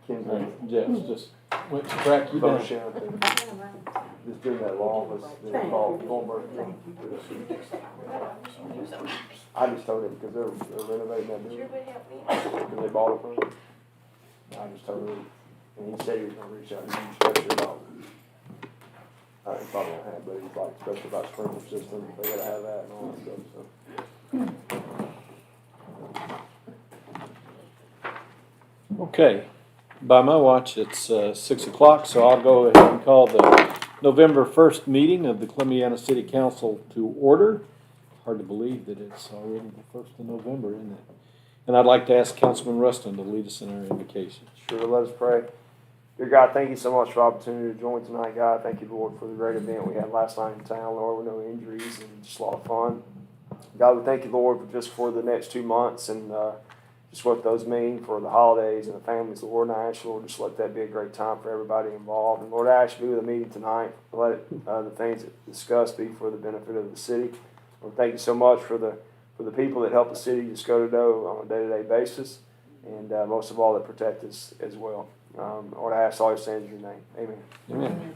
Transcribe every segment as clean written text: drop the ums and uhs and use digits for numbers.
Jeff's just went to crack you down. Motion, I think. Just doing that law was called Thornburg. I just told him because they're renovating that building. Because they bought it from him. I just told him, and he said he was gonna reach out to you, especially about, he probably won't have, but he's like, especially about sprinkler systems, they gotta have that and all that stuff, so. Okay, by my watch, it's 6 o'clock, so I'll go ahead and call the November 1st meeting of the Columbiana City Council to order. Hard to believe that it's already the 1st of November, isn't it? And I'd like to ask Councilman Rustin to lead us in our invocation. Sure, let us pray. Dear God, thank you so much for the opportunity to join tonight, God. Thank you, Lord, for the great event we had last night in town, Lord, with no injuries and just a lot of fun. God, we thank you, Lord, for the next 2 months and just what those mean for the holidays and the families, Lord. And I ask you, Lord, just let that be a great time for everybody involved. And Lord, I ask you to be with the meeting tonight. Let the things discussed be for the benefit of the city. Lord, thank you so much for the people that help the city just go to know on a day-to-day basis. And most of all, that protect us as well. Lord, I ask all your sins in your name. Amen. Amen.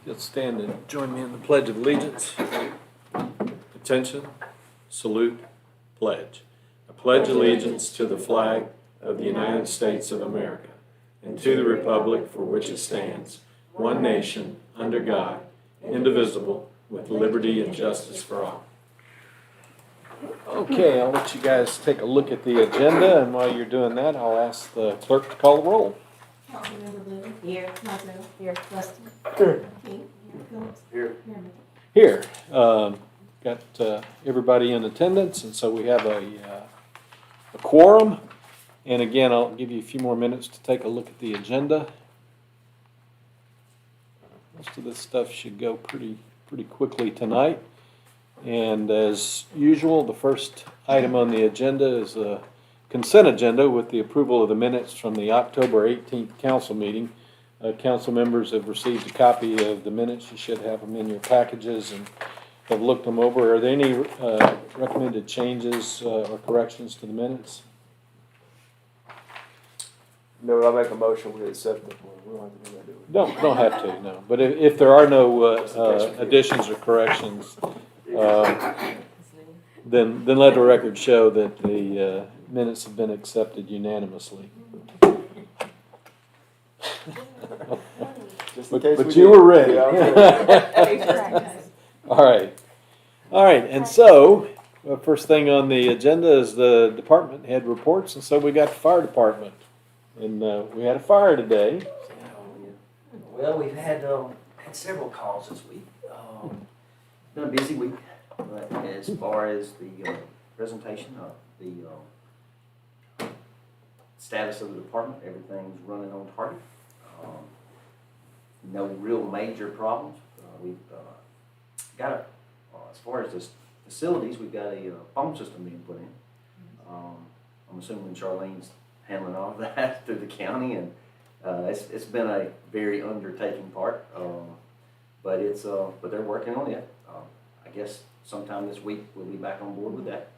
You'll stand and join me in the Pledge of Allegiance. Attention, salute, pledge. I pledge allegiance to the flag of the United States of America and to the republic for which it stands, one nation, under God, indivisible, with liberty and justice for all. Okay, I'll let you guys take a look at the agenda, and while you're doing that, I'll ask the clerk to call the roll. Councilmember Little. Here. Marshall. Here. Weston. Here. King. Here. Phillips. Here. Here, got everybody in attendance, and so we have a quorum. And again, I'll give you a few more minutes to take a look at the agenda. Most of this stuff should go pretty quickly tonight. And as usual, the first item on the agenda is a consent agenda with the approval of the minutes from the October 18th council meeting. Council members have received a copy of the minutes. You should have them in your packages and have looked them over. Are there any recommended changes or corrections to the minutes? No, I make a motion, we accept it. We don't have to do that, do we? Don't have to, no. But if there are no additions or corrections, then let the record show that the minutes have been accepted unanimously. Just in case we But you did. were ready. Yeah, I was ready. All right, and so first thing on the agenda is the department head reports, and so we got the fire department, and we had a fire today. Well, we've had several calls this week. Been a busy week, but as far as the presentation of the status of the department, everything's running on target. No real major problems. We've got as far as the facilities, we've got a phone system being put in. I'm assuming Charlene's handling all of that through the county, and it's been a very undertaking part, but they're working on it. I guess sometime this week we'll be back on board with that.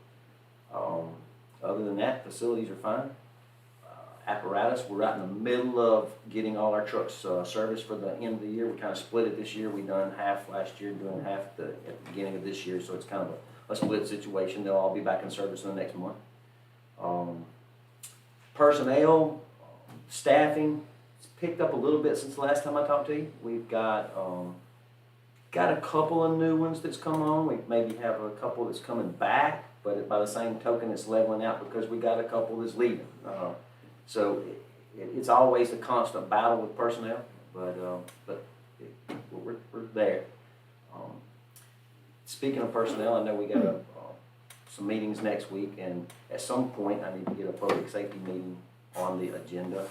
Other than that, facilities are fine. Apparatus, we're right in the middle of getting all our trucks serviced for the end of the year. We kind of split it this year. We done half last year, doing half at the beginning of this year, so it's kind of a split situation. They'll all be back in service in the next month. Personnel, staffing, it's picked up a little bit since the last time I talked to you. We've got a couple of new ones that's come on. We maybe have a couple that's coming back, but by the same token, it's leveling out because we got a couple that's leaving. So it's always a constant battle with personnel, but we're there. Speaking of personnel, I know we got some meetings next week, and at some point I need to get a public safety meeting on the agenda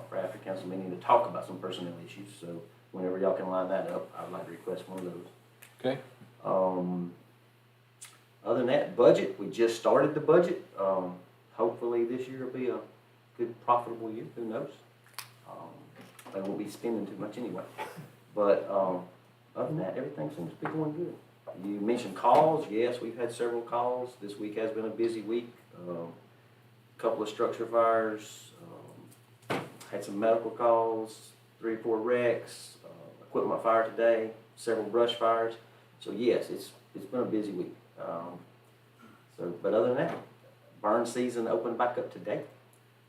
for after council meeting to talk about some personnel issues. So whenever y'all can line that up, I'd like to request one of those. Okay. Other than that, budget, we just started the budget. Hopefully this year will be a good profitable year. Who knows? I won't be spending too much anyway. But other than that, everything seems to be going good. You mentioned calls. Yes, we've had several calls. This week has been a busy week. A couple of structure fires, had some medical calls, 3 or 4 wrecks, equipment fire today, several brush fires. So yes, it's been a busy week. But other than that, burn season opened back up today.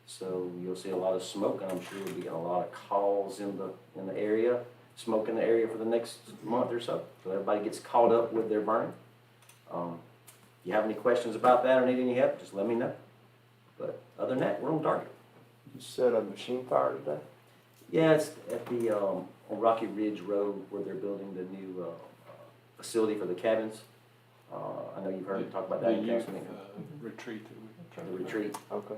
So you'll see a lot of smoke, and I'm sure we'll be getting a lot of calls in the area, smoke in the area for the next month or so. So everybody gets caught up with their burning. If you have any questions about that or need any help, just let me know. But other than that, we're on target. You said a machine fire today? Yeah, it's at the on Rocky Ridge Road where they're building the new facility for the cabins. I know you've heard me talk about that The in youth council meeting. retreat that we The retreat. Okay.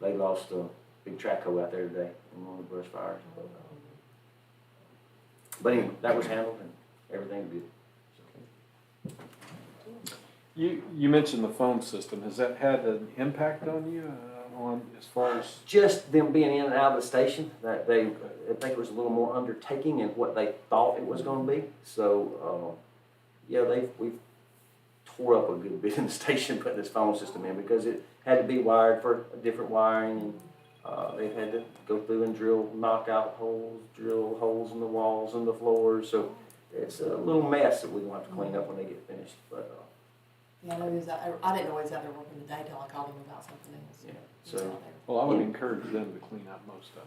They lost a big track hoe out there today in one of the brush fires. But anyway, that was handled and everything's good. You mentioned the phone system. Has that had an impact on you on as far as? Just them being in and out of the station, that I think it was a little more undertaking in what they thought it was going to be. So, yeah, we've tore up a good bit in the station putting this phone system in because it had to be wired for different wiring, and they've had to go through and drill holes in the walls and the floors. So it's a little mess that we're going to have to clean up when they get finished. But Yeah, I know he was out, I didn't know he was out there working today till I called him about something else. yeah, He was so. out there. Well, I would encourage them to clean up most of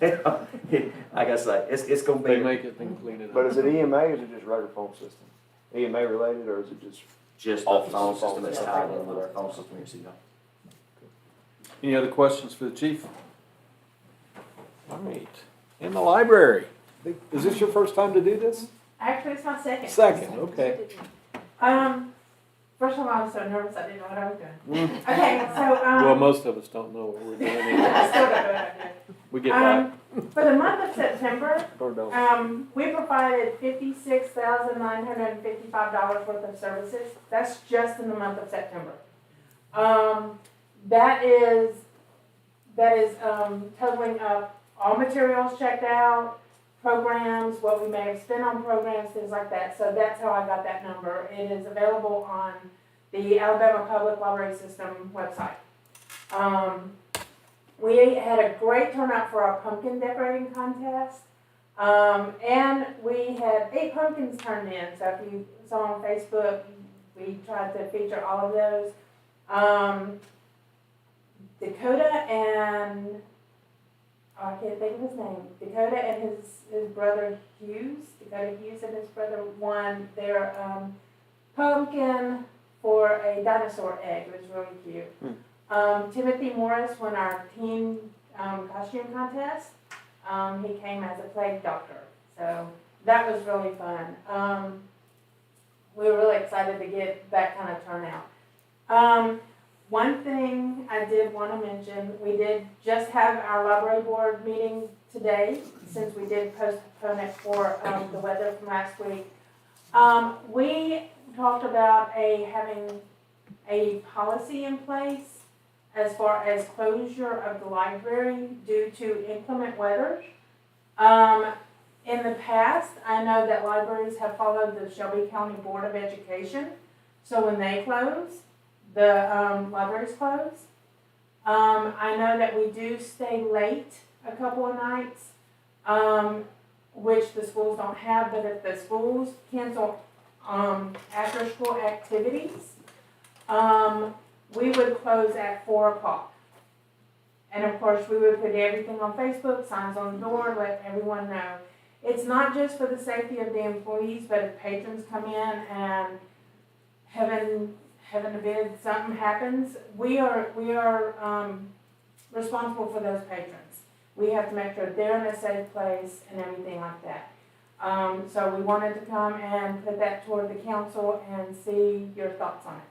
it. Like I say, it's going to They be make it, then clean it up. But is it EMA or is it just regular phone system? EMA related or is it just? just the Office phone phone system that's system. tied in with our phone system here at City Hall. Any other questions for the chief? All right, in the library. Is this your first time to do this? Actually, it's my second. Second, okay. First of all, I was so nervous, I didn't know what I was doing. Okay, so, Well, most of us don't know what we're doing I either. still don't know what I'm doing. We get by. For the month of September, Or no? we provided $56,955 worth of services. That's just in the month of September. That is totaling up all materials checked out, programs, what we may have spent on programs, things like that. So that's how I got that number. It is available on the Alabama Public Library System website. We had a great turnout for our pumpkin decorating contest. And we had 8 pumpkins turned in. So if you saw on Facebook, we tried to feature all of those. Dakota and, I can't think of his name. Dakota and his brother Hughes, Dakota Hughes and his brother won their pumpkin for a dinosaur egg. It was really cute. Timothy Morris won our teen costume contest. He came as a plague doctor, so that was really fun. We were really excited to get that kind of turnout. One thing I did want to mention, we did just have our library board meeting today, since we did postpone it for the weather from last week. We talked about having a policy in place as far as closure of the library due to inclement weather. In the past, I know that libraries have followed the Shelby County Board of Education, so when they close, the libraries close. I know that we do stay late a couple of nights, which the schools don't have, but if the schools cancel after-school activities, we would close at 4 o'clock. And of course, we would put everything on Facebook, signs on the door, let everyone know. It's not just for the safety of the employees, but if patrons come in and heaven forbid something happens, we are responsible for those patrons. We have to make sure they're in a safe place and everything like that. So we wanted to come and put that toward the council and see your thoughts on it.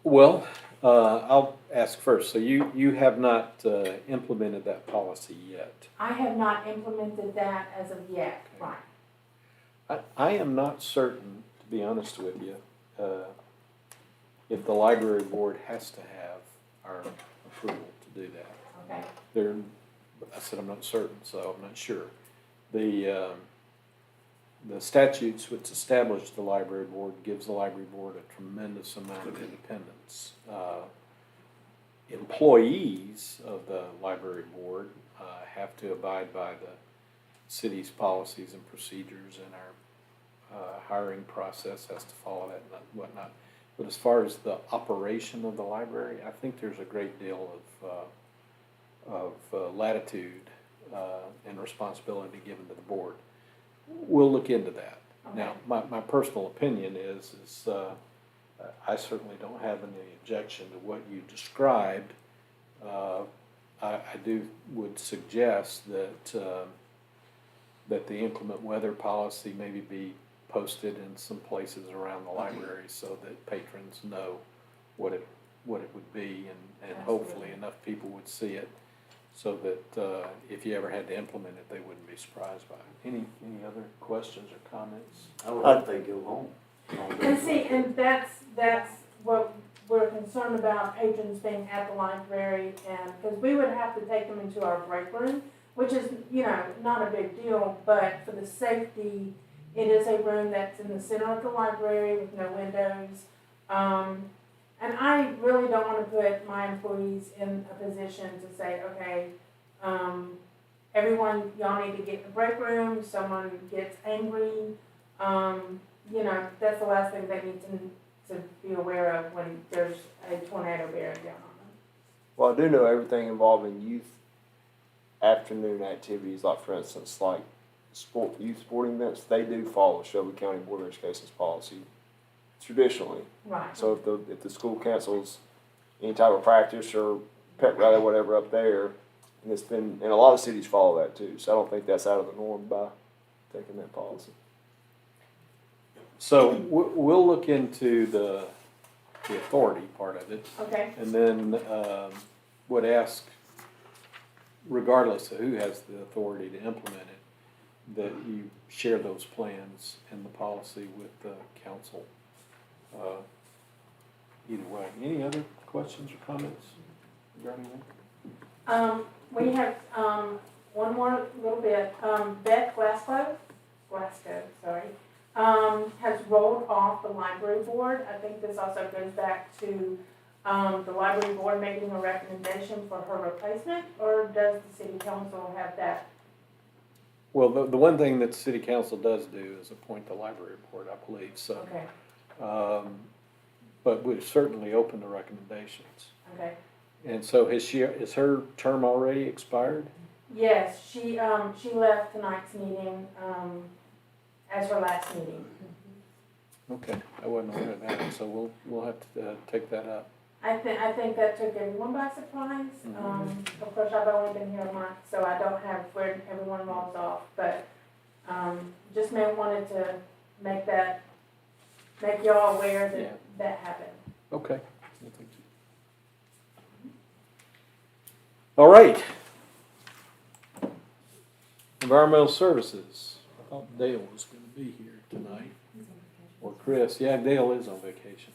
Well, I'll ask first. So you have not implemented that policy yet? I have not implemented that as of yet, right? I am not certain, to be honest with you, if the library board has to have our approval to do that. Okay. I said I'm not certain, so I'm not sure. The statutes which establish the library board gives the library board a tremendous amount of independence. employees of the library board have to abide by the city's policies and procedures, and our hiring process has to follow that and whatnot. But as far as the operation of the library, I think there's a great deal of latitude and responsibility given to the board. We'll look into that. Now, my personal opinion is I certainly don't have any objection to what you described. I would suggest that that the inclement weather policy maybe be posted in some places around the library so that patrons know what it would be, and hopefully enough people would see it so that if you ever had to implement it, they wouldn't be surprised by it. Any other questions or comments? I would hope they go home. And see, and that's what we're concerned about, patrons being at the library, and, because we would have to take them into our break room, which is, not a big deal, but for the safety, it is a room that's in the center of the library with no windows. And I really don't want to put my employees in a position to say, okay, everyone, y'all need to get in the break room, someone gets angry. That's the last thing they need to be aware of when there's a tornado bearing down on them. Well, I do know everything involving youth afternoon activities, like for instance, like youth sporting events, they do follow Shelby County Board of Education's policy traditionally. Right. So if the school cancels any type of practice or pep rally or whatever up there, and a lot of cities follow that too. So I don't think that's out of the norm by taking that policy. So we'll look into the authority part of it, Okay. and then would ask, regardless of who has the authority to implement it, that you share those plans and the policy with the council. Either way. Any other questions or comments regarding that? We have, one more little bit. Beth Glasgow, sorry, has rolled off the library board. I think this also goes back to, the library board making a recommendation for her replacement, or does the city council have that? Well, the one thing that the city council does do is appoint the library board, I believe, so. Okay, But we're certainly open to recommendations. okay. And so is her term already expired? Yes, she left tonight's meeting, as her last meeting. Okay, I wasn't aware of that, so we'll have to take that up. I think that took everyone by surprise. Of course, I've only been here a month, so I don't have where everyone rolls off, but, just wanted to make y'all aware Yeah. that that happened. Okay. All right. Environmental Services. I thought Dale was going to be here tonight. Or Chris. Yeah, Dale is on vacation.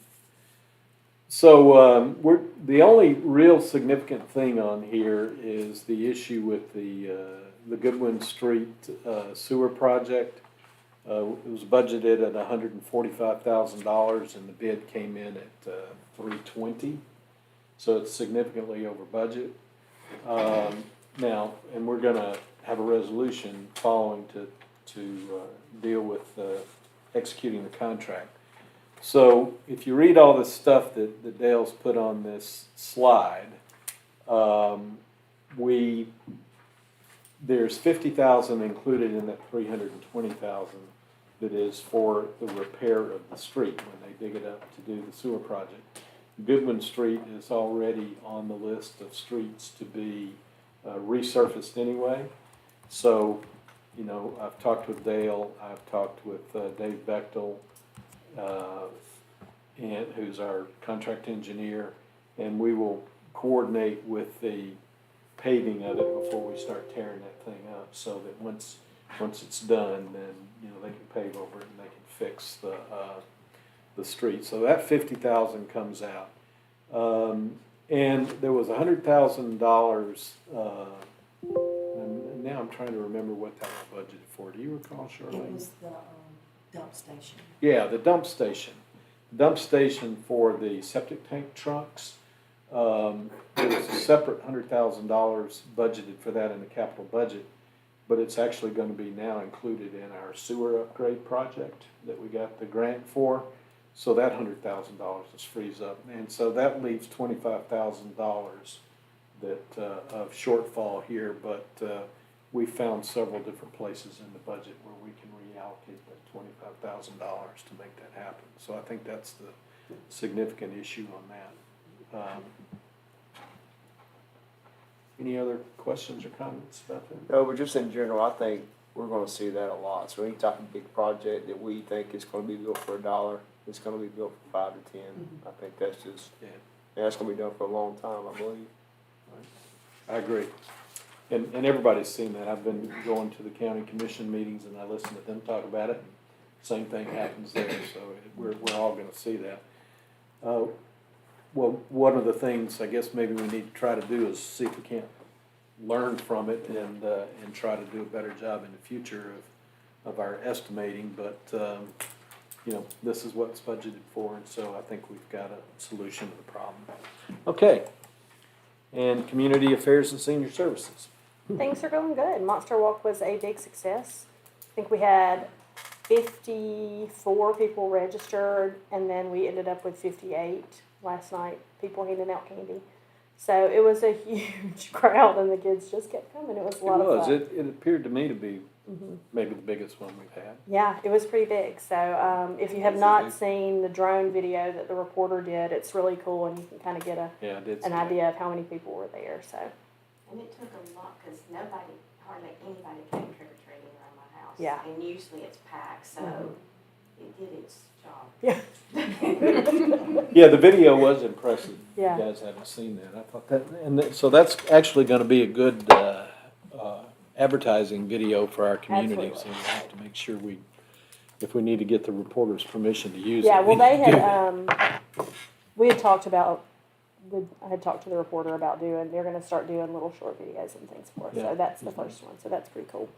So the only real significant thing on here is the issue with the Goodwin Street sewer project. It was budgeted at $145,000, and the bid came in at $320,000. So it's significantly over budget. Now, and we're going to have a resolution following to deal with executing the contract. So if you read all this stuff that Dale's put on this slide, there's $50,000 included in that $320,000 that is for the repair of the street when they dig it up to do the sewer project. Goodwin Street is already on the list of streets to be resurfaced anyway. So, I've talked with Dale, I've talked with Dave Bechtel, and who's our contract engineer, and we will coordinate with the paving of it before we start tearing that thing up, so that once it's done, then they can pave over it and they can fix the street. So that $50,000 comes out, and there was $100,000. And now I'm trying to remember what that was budgeted for. Do you recall, Charlene? It was the dump station. Yeah, the dump station. Dump station for the septic tank trucks. There was a separate $100,000 budgeted for that in the capital budget, but it's actually gonna be now included in our sewer upgrade project that we got the grant for. So that $100,000 just frees up, and so that leaves $25,000 that, of shortfall here, but, we found several different places in the budget where we can reallocate that $25,000 to make that happen. So I think that's the significant issue on that. Any other questions or comments about that? No, but just in general, I think we're gonna see that a lot. So any type of big project that we think is gonna be built for $1, it's gonna be built for 5 to 10. I think that's just, Yeah. that's gonna be done for a long time, I believe. I agree. And everybody's seen that. I've been going to the county commission meetings and I listen to them talk about it. Same thing happens there, so we're all gonna see that. Well, one of the things I guess maybe we need to try to do is see if we can't learn from it and try to do a better job in the future of our estimating, but, you know, this is what's budgeted for, and so I think we've got a solution to the problem. Okay. And Community Affairs and Senior Services. Things are going good. Monster Walk was a big success. I think we had 54 people registered, and then we ended up with 58 last night, people handing out candy. So it was a huge crowd, and the kids just kept coming. It was a lot of fun. It appeared to me to be maybe the biggest one we've had. Yeah, it was pretty big. So if you have not seen the drone video that the reporter did, it's really cool, and you can kind of get Yeah, I did see an that. idea of how many people were there. So And it took a lot, because hardly anybody came trick-or-treating around my house. Yeah. And usually it's packed, so it did its job. yeah, Yeah, the video was impressive. Yeah. You guys haven't seen that. I thought that, so that's actually gonna be a good, advertising video for our community. Absolutely. So we have to make sure if we need to get the reporter's permission to use it. yeah. Well, we they do that. had we had talked about. I had talked to the reporter about they're going to start doing little short videos and things for us. Yeah. So that's the first one. So that's pretty cool.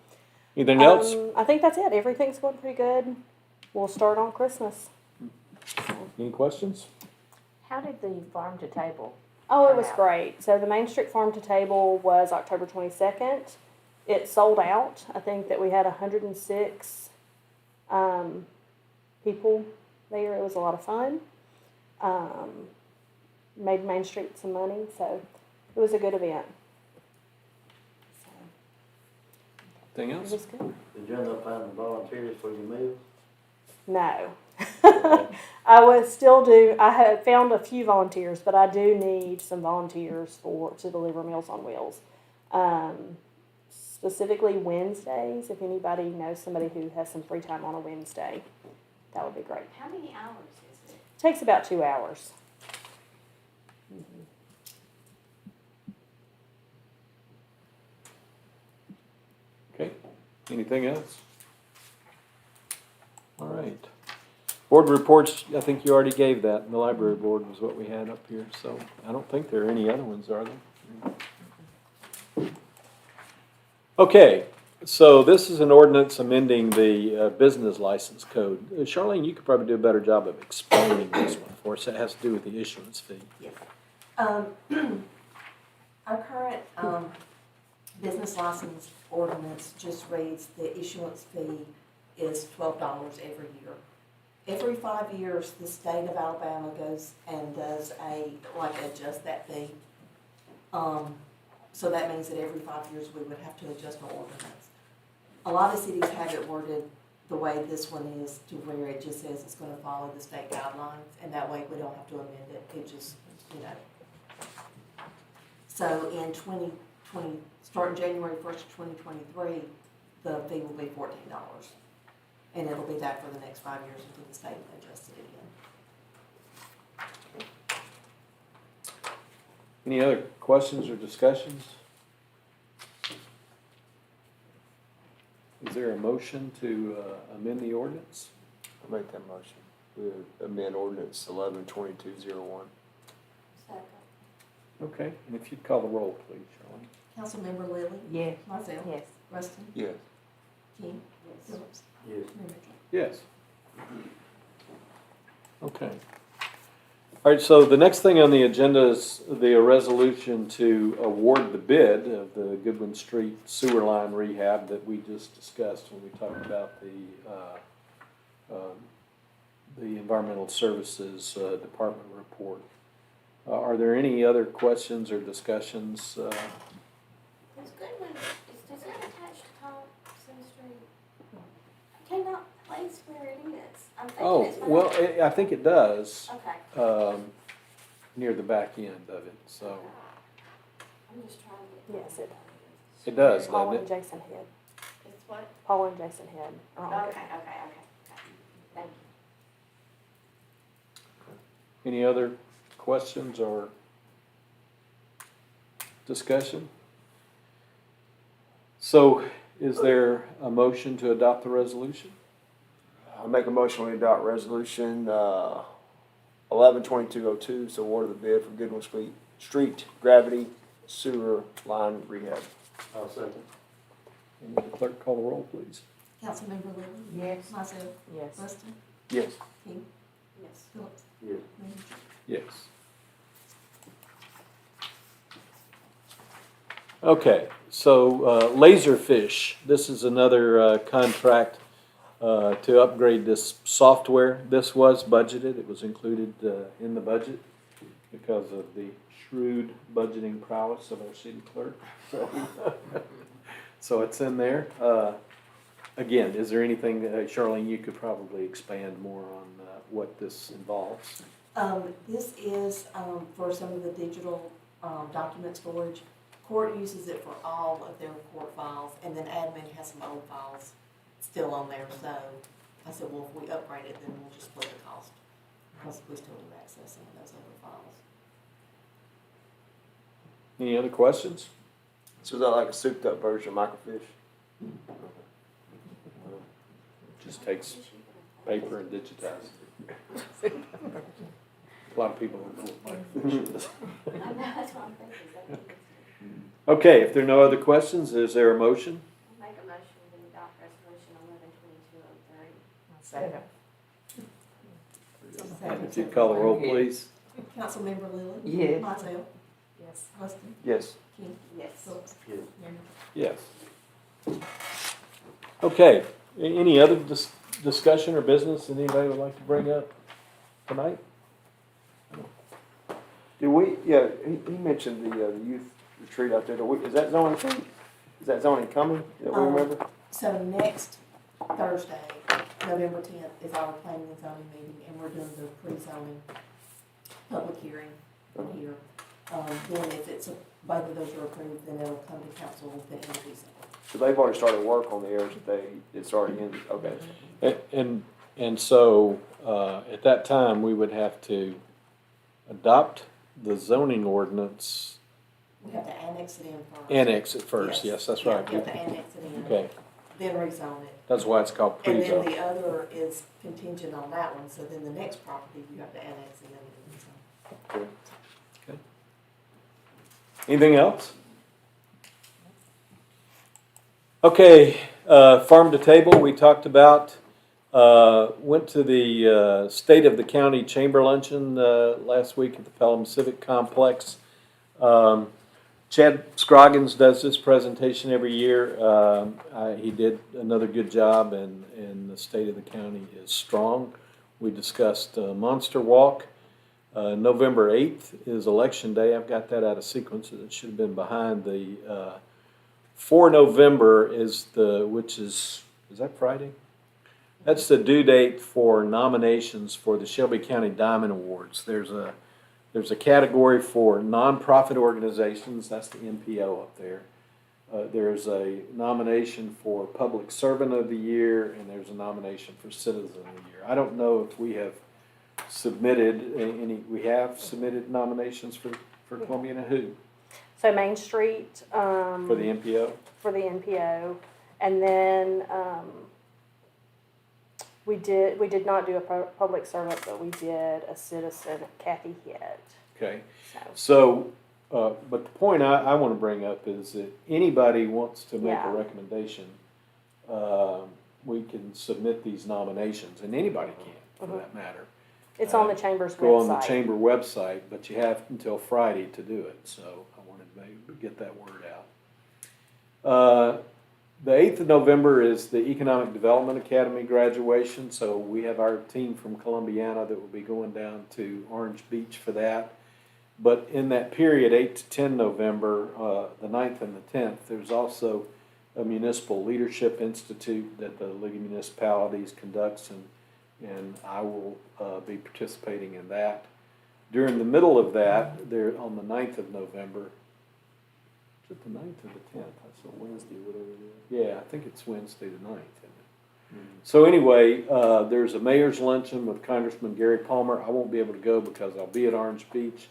Anything else? I think that's it. Everything's going pretty good. We'll start on Christmas. Any questions? How did the farm to table? Oh, it was Wow. great. So the Main Street Farm to Table was October 22nd. It sold out. I think that we had 106 people there. It was a lot of fun. Made Main Street some money, so it was a good event. So Anything it else? was good. Did you end up finding volunteers for your meals? No. I had found a few volunteers, but I do need some volunteers to deliver Meals on Wheels. Specifically Wednesdays, if anybody knows somebody who has some free time on a Wednesday, that would be great. How many hours is it? It takes about 2 hours. Okay, anything else? All right. Board reports, I think you already gave that, and the library board was what we had up here, so I don't think there are any other ones, are there? Okay, so this is an ordinance amending the business license code. Charlene, you could probably do a better job of explaining this one for us. It has to do with the issuance fee. Yes. Our current business license ordinance just reads the issuance fee is $12 every year. Every 5 years, the state of Alabama goes and does adjust that fee. So that means that every 5 years we would have to adjust our ordinance. A lot of cities have it worded the way this one is, to where it just says it's going to follow the state guidelines, and that way we don't have to amend it. It just, So in 2020, starting January 1st, 2023, the fee will be $14. And it'll be that for the next 5 years until the state adjusts it again. Any other questions or discussions? Is there a motion to amend the ordinance? I'll make that motion. We amend ordinance 11-2201. Second. Okay, and if you'd call the roll, please, Charlene. Councilmember Lilly? Yes. Myself? Yes. Rustin? Yes. King? Yes. Phillips? Yes. Mayor Mitchell? Yes. Okay. All right, so the next thing on the agenda is the resolution to award the bid of the Goodwin Street sewer line rehab that we just discussed when we talked about the Environmental Services Department report. Are there any other questions or discussions? Is Goodwin, does that attach to Thompson Street? I cannot place where it is. I'm thinking Oh, it's well, behind- I think it does, Okay, near the back end of it, so. I'm just trying to get. Yes, it It does, Paul doesn't and it? Jason Head. It's what? Paul and Jason Head are on Okay, it. okay. Thank you. Any other questions or discussion? So is there a motion to adopt the resolution? I make a motion we adopt resolution 11/2202, so award the bid for Goodwin Street gravity sewer line rehab. I'll second. And the clerk call the roll, please. Councilmember Lilly? Yes. Mizell? Yes. Weston? Yes. King? Yes. Phillips? Yes. Mayor Mitchell? Yes. Okay, so Laserfish, this is another contract to upgrade this software. This was budgeted, it was included in the budget because of the shrewd budgeting prowess of our city clerk. So, so it's in there. Again, is there anything, Charlene, you could probably expand more on what this involves? This is, for some of the digital, document storage. Court uses it for all of their court files, and then admin has some old files still on there, so I said, well, if we upgrade it, then we'll just split the cost, because we still do access some of those other files. Any other questions? So is that like a souped up version of microfiche? Just takes paper and digitizes it. A lot of people don't know what microfiche is. I know, that's what I'm thinking. Okay, if there are no other questions, is there a motion? Make a motion to adopt resolution 11/2203. If you'd call the roll, please. Councilmember Lilly? Yes. Mizell? Yes. Weston? Yes. King? Yes. Phillips? Yes. Mayor Mitchell? Yes. Okay, any other discussion or business that anybody would like to bring up tonight? Did we, yeah, he mentioned the youth retreat out there. Is that zoning thing? Is that zoning coming that we remember? So next Thursday, November 10th, is our planning and zoning meeting, and we're doing the pre-zoning public hearing here. Then if both of those are approved, then it'll come to council at the end of December. So they've already started work on the areas that it's already in, okay. And so, at that time, we would have to adopt the zoning ordinance, We have to annex it in first. annex it first, yes, that's Yeah, right. you have to annex it in. Okay, Then rezone it. that's why it's called And then pre-zone. the other is contingent on that one, so then the next property you have to annex and then rezone. Anything else? Okay, farm to table, we talked about, went to the State of the County Chamber Luncheon last week at the Pelham Civic Complex. Chad Scroggins does this presentation every year. He did another good job, and the state of the county is strong. We discussed Monster Walk. November 8th is Election Day. I've got that out of sequence. It should have been behind the, for November is which is that Friday? That's the due date for nominations for the Shelby County Diamond Awards. There's a category for nonprofit organizations. That's the NPO up there. There's a nomination for Public Servant of the Year, and there's a nomination for Citizen of the Year. I don't know if we have submitted we have submitted nominations for Columbiana who? So Main Street, For the NPO? for the NPO, and then, we did not do a public servant, but we did a citizen, Kathy Head, Okay. so. So, but the point I want to bring up is that anybody wants to make a Yeah. recommendation, we can submit these nominations, and anybody can, for that matter. It's on the chamber's go on the website. chamber website, but you have until Friday to do it, so I wanted to get that word out. The 8th of November is the Economic Development Academy graduation, so we have our team from Columbiana that will be going down to Orange Beach for that. But in that period, 8 to 10 November, the 9th and the 10th, there's also a Municipal Leadership Institute that the League of Municipalities conducts, and I will be participating in that. During the middle of that, there on the 9th of November, is it the 9th or the 10th? That's a Wednesday, whatever it is. Yeah, I think it's Wednesday the 9th, isn't it? So anyway, there's a mayor's luncheon with Congressman Gary Palmer. I won't be able to go because I'll be at Orange Beach.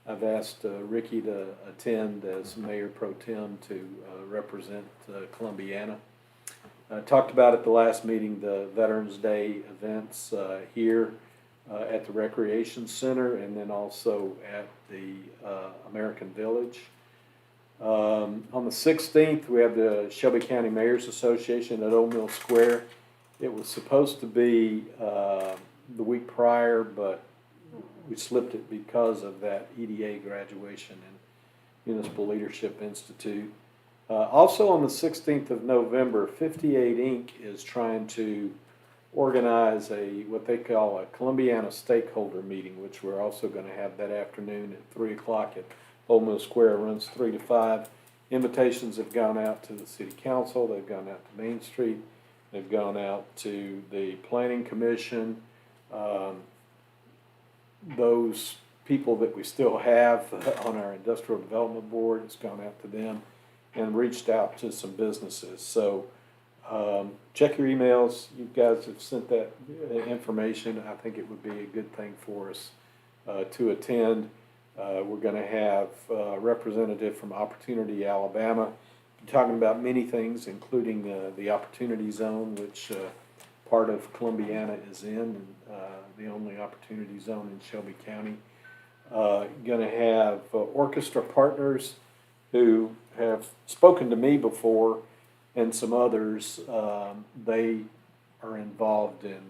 I've asked Ricky to attend as Mayor Pro Tem to represent Columbiana. Talked about at the last meeting the Veterans Day events here at the Recreation Center and then also at the American Village. On the 16th, we have the Shelby County Mayors Association at Old Mill Square. It was supposed to be the week prior, but we slipped it because of that EDA graduation and Municipal Leadership Institute. Also on the 16th of November, 58 Inc. is trying to organize what they call a Columbiana stakeholder meeting, which we're also going to have that afternoon at 3 o'clock at Old Mill Square. It runs 3 to 5. Invitations have gone out to the City Council. They've gone out to Main Street. They've gone out to the Planning Commission. Those people that we still have on our Industrial Development Board, it's gone out to them and reached out to some businesses. So check your emails. You guys have sent that information. I think it would be a good thing for us to attend. We're going to have a representative from Opportunity Alabama talking about many things, including the Opportunity Zone, which part of Columbiana is in, and the only Opportunity Zone in Shelby County. Going to have orchestra partners who have spoken to me before and some others. They are involved in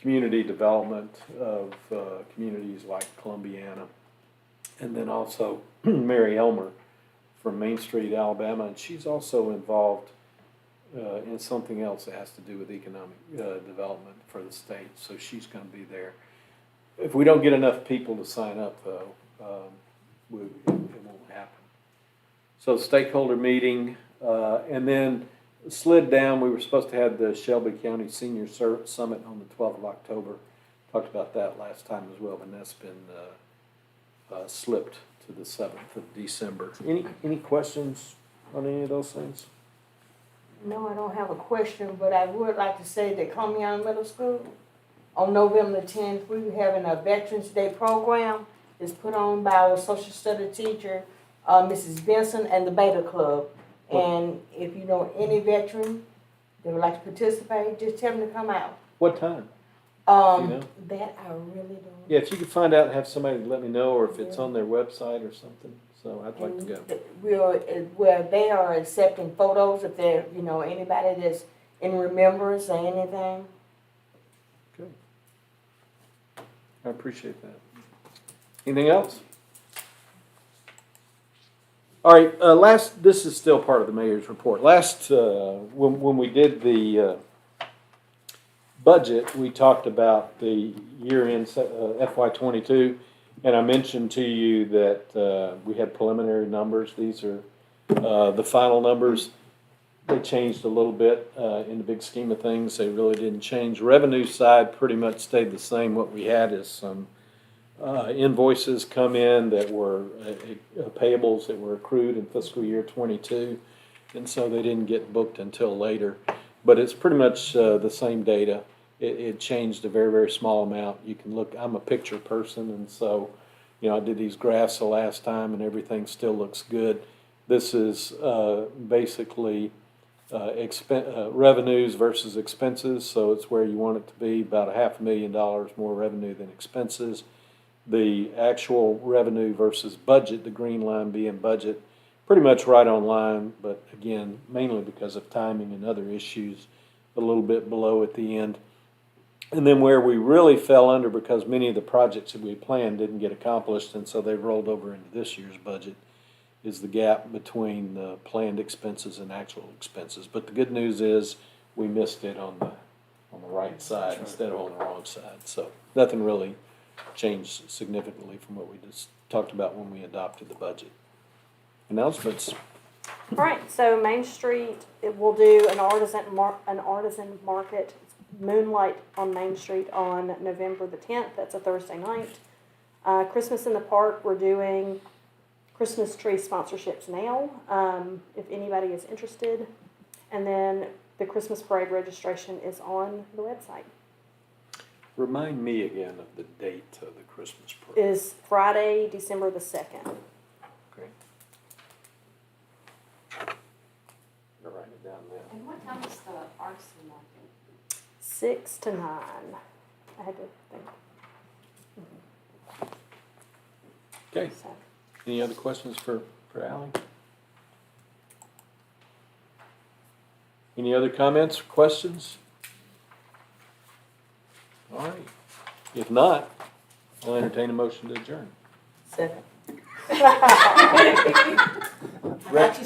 community development of communities like Columbiana. And then also Mary Elmer from Main Street, Alabama, and she's also involved in something else that has to do with economic development for the state, so she's going to be there. If we don't get enough people to sign up, though, it won't happen. So stakeholder meeting, and then slid down. We were supposed to have the Shelby County Senior Summit on the 12th of October. Talked about that last time as well, but that's been slipped to the 7th of December. Any questions on any of those things? No, I don't have a question, but I would like to say that Columbiana Middle School, on November the 10th, we were having a Veterans Day program. It's put on by our social studies teacher, Mrs. Benson, and the Beta Club. And if you know any veteran that would like to participate, just tell them to come out. What time? know? That I really don't. Yeah, if you could find out and have somebody let me know, or if it's on their website or something. So I'd like to go. Where they are accepting photos, if they're, anybody that's in remembrance or anything. Good. I appreciate that. Anything else? All right, this is still part of the mayor's report. When we did the budget, we talked about the year-end FY22, and I mentioned to you that we had preliminary numbers. These are the final numbers. They changed a little bit in the big scheme of things. They really didn't change. Revenue side pretty much stayed the same. What we had is some invoices come in that were payables that were accrued in fiscal year 22, and so they didn't get booked until later. But it's pretty much the same data. It changed a very, very small amount. You can look, I'm a picture person, and so, I did these graphs the last time, and everything still looks good. This is basically revenues versus expenses, so it's where you want it to be, about $500,000 more revenue than expenses. The actual revenue versus budget, the green line being budget, pretty much right on line, but again, mainly because of timing and other issues, a little bit below at the end. And then where we really fell under because many of the projects that we planned didn't get accomplished and so they rolled over into this year's budget is the gap between the planned expenses and actual expenses. But the good news is we missed it on the right side instead of on the wrong side. So nothing really changed significantly from what we just talked about when we adopted the budget. Announcements. All right, so Main Street, it will do an artisan market, Moonlight on Main Street on November the 10th. That's a Thursday night. Christmas in the Park, we're doing Christmas tree sponsorships now, if anybody is interested. And then the Christmas parade registration is on the website. Remind me again of the date of the Christmas parade. Is Friday, December the 2nd. Okay. I'll write it down now. And what time is the artisan market? 6 to 9. I had to think. Okay. So. Any other questions for Ally? Any other comments or questions? All right. If not, I'll entertain a motion to adjourn. Second. I thought you